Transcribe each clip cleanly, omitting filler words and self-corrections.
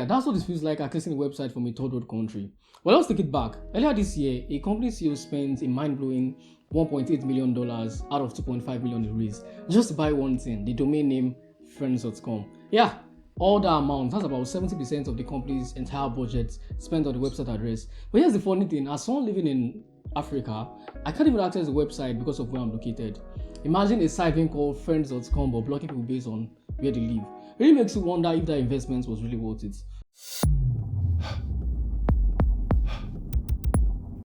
that's what it feels like accessing a website from a third world country. Well, let's take it back. Earlier this year, a company CEO spent a mind-blowing $1.8 million out of $2.5 million they raised just to buy one thing, the domain name friends.com. Yeah, all that amount, that's about 70% of the company's entire budget spent on the website address. But here's the funny thing, as someone living in Africa, I can't even access the website because of where I'm located. Imagine a site being called friends.com but blocking people based on where they live. It really makes you wonder if that investment was really worth it.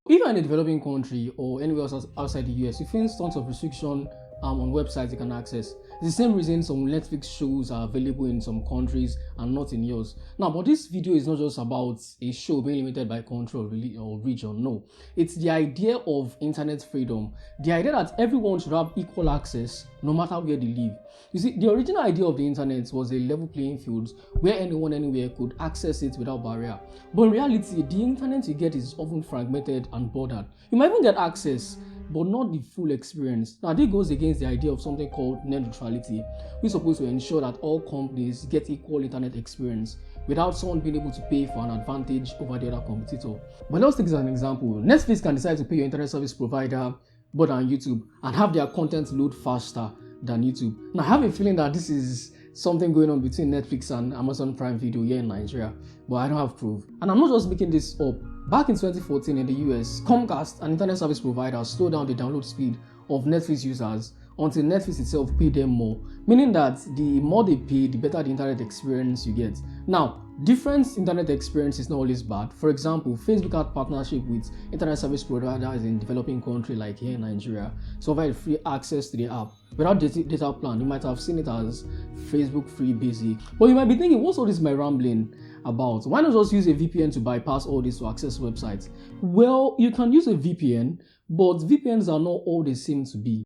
If you're in a developing country or anywhere else outside the US, you face tons of restriction on websites you can access. It's the same reason some Netflix shows are available in some countries and not in yours. Now, but this video is not just about a show being limited by country or region. No, it's the idea of internet freedom. The idea that everyone should have equal access no matter where they live. You see, the original idea of the internet was a level playing field where anyone anywhere could access it without barrier. But in reality, the internet you get is often fragmented and bordered. You might even get access, but not the full experience. Now, this goes against the idea of something called net neutrality, which is supposed to ensure that all companies get equal internet experience without someone being able to pay for an advantage over the other competitor. But let's take this as an example. Netflix can decide to pay your internet service provider more than YouTube and have their content load faster than YouTube. Now, I have a feeling that this is something going on between Netflix and Amazon Prime Video here in Nigeria, but I don't have proof. And I'm not just making this up. Back in 2014 in the US, Comcast, an internet service provider, slowed down the download speed of Netflix users until Netflix itself paid them more, meaning that the more they pay, the better the internet experience you get. Now, different internet experience is not always bad. For example, Facebook had partnership with internet service providers in developing countries like here in Nigeria to provide free access to the app. Without data plan, you might have seen it as Facebook Free Basic. But you might be thinking, what's all this my rambling about? Why not just use a VPN to bypass all this to access websites? Well, you can use a VPN, but VPNs are not all they seem to be.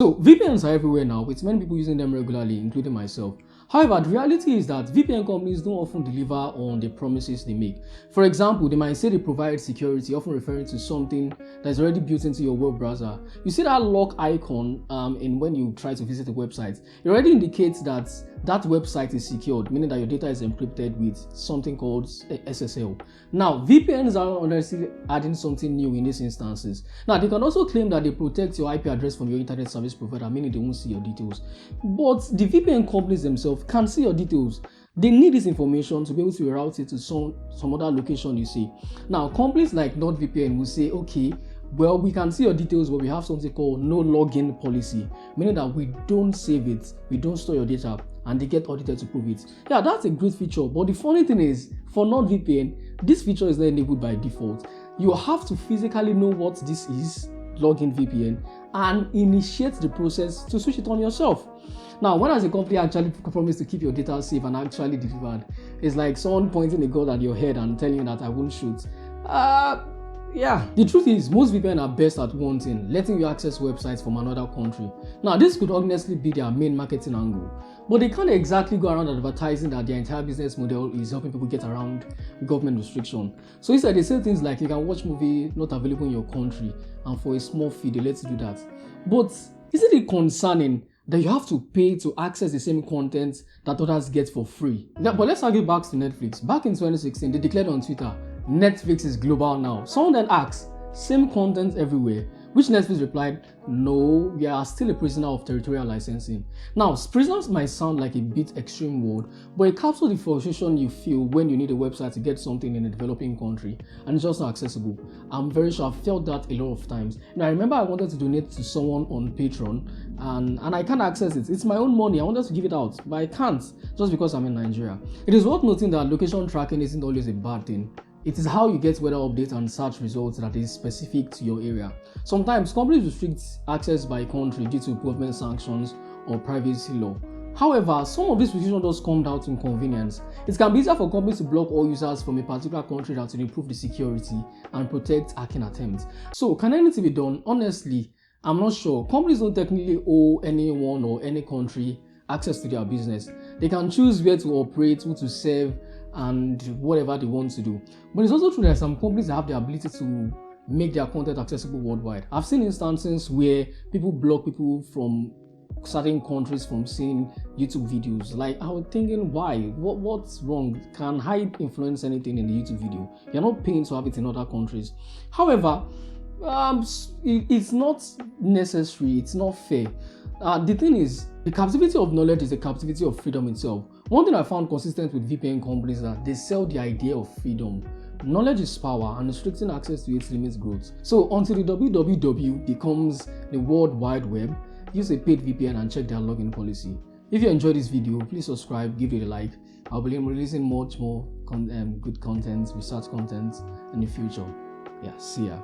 So VPNs are everywhere now, with many people using them regularly, including myself. However, the reality is that VPN companies don't often deliver on the promises they make. For example, they might say they provide security, often referring to something that's already built into your web browser. You see that lock icon in when you try to visit a website. It already indicates that that website is secured, meaning that your data is encrypted with something called SSL. Now, VPNs are honestly adding something new in these instances. Now, they can also claim that they protect your IP address from your internet service provider, meaning they won't see your details. But the VPN companies themselves can see your details. They need this information to be able to route it to some other location you see. Now, companies like NordVPN will say, okay, well, we can see your details, but we have something called no login policy, meaning that we don't save it, we don't store your data, and they get audited to prove it. Yeah, that's a great feature, but the funny thing is, for NordVPN, this feature is not enabled by default. You have to physically know what this is, login VPN, and initiate the process to switch it on yourself. Now, when has a company actually promised to keep your data safe and actually delivered? It's like someone pointing a gun at your head and telling you that I won't shoot. Yeah, the truth is, most VPN are best at one thing, letting you access websites from another country. Now, this could honestly be their main marketing angle, but they can't exactly go around advertising that their entire business model is helping people get around government restriction. So instead, they say things like you can watch movie not available in your country, and for a small fee, they let you do that. But isn't it concerning that you have to pay to access the same content that others get for free? Yeah, but let's argue back to Netflix. Back in 2016, they declared on Twitter, Netflix is global now. Someone then asked, same content everywhere? Which Netflix replied, no, we are still a prisoner of territorial licensing. Now, prisoners might sound like a bit extreme word, but it captures the frustration you feel when you need a website to get something in a developing country and it's just not accessible. I'm very sure I've felt that a lot of times. Now, I remember I wanted to donate to someone on Patreon and I can't access it. It's my own money. I wanted to give it out, but I can't just because I'm in Nigeria. It is worth noting that location tracking isn't always a bad thing. It is how you get weather updates and search results that is specific to your area. Sometimes companies restrict access by country due to government sanctions or privacy law. However, some of these restrictions just come down to inconvenience. It can be easier for companies to block all users from a particular country than to improve the security and protect hacking attempts. So, can anything be done? Honestly, I'm not sure. Companies don't technically owe anyone or any country access to their business. They can choose where to operate, who to serve, and whatever they want to do. But it's also true that some companies have the ability to make their content accessible worldwide. I've seen instances where people block people from certain countries from seeing YouTube videos. Like, I was thinking, why? What's wrong? Can I influence anything in the YouTube video? You're not paying to have it in other countries. However, it's not necessary. It's not fair. The thing is, the captivity of knowledge is the captivity of freedom itself. One thing I found consistent with VPN companies is that they sell the idea of freedom. Knowledge is power, and restricting access to it limits growth. So until the www becomes the World Wide Web, use a paid VPN and check their login policy. If you enjoyed this video, please subscribe, give it a like. I'll be releasing much more good content, research content in the future. Yeah, see ya.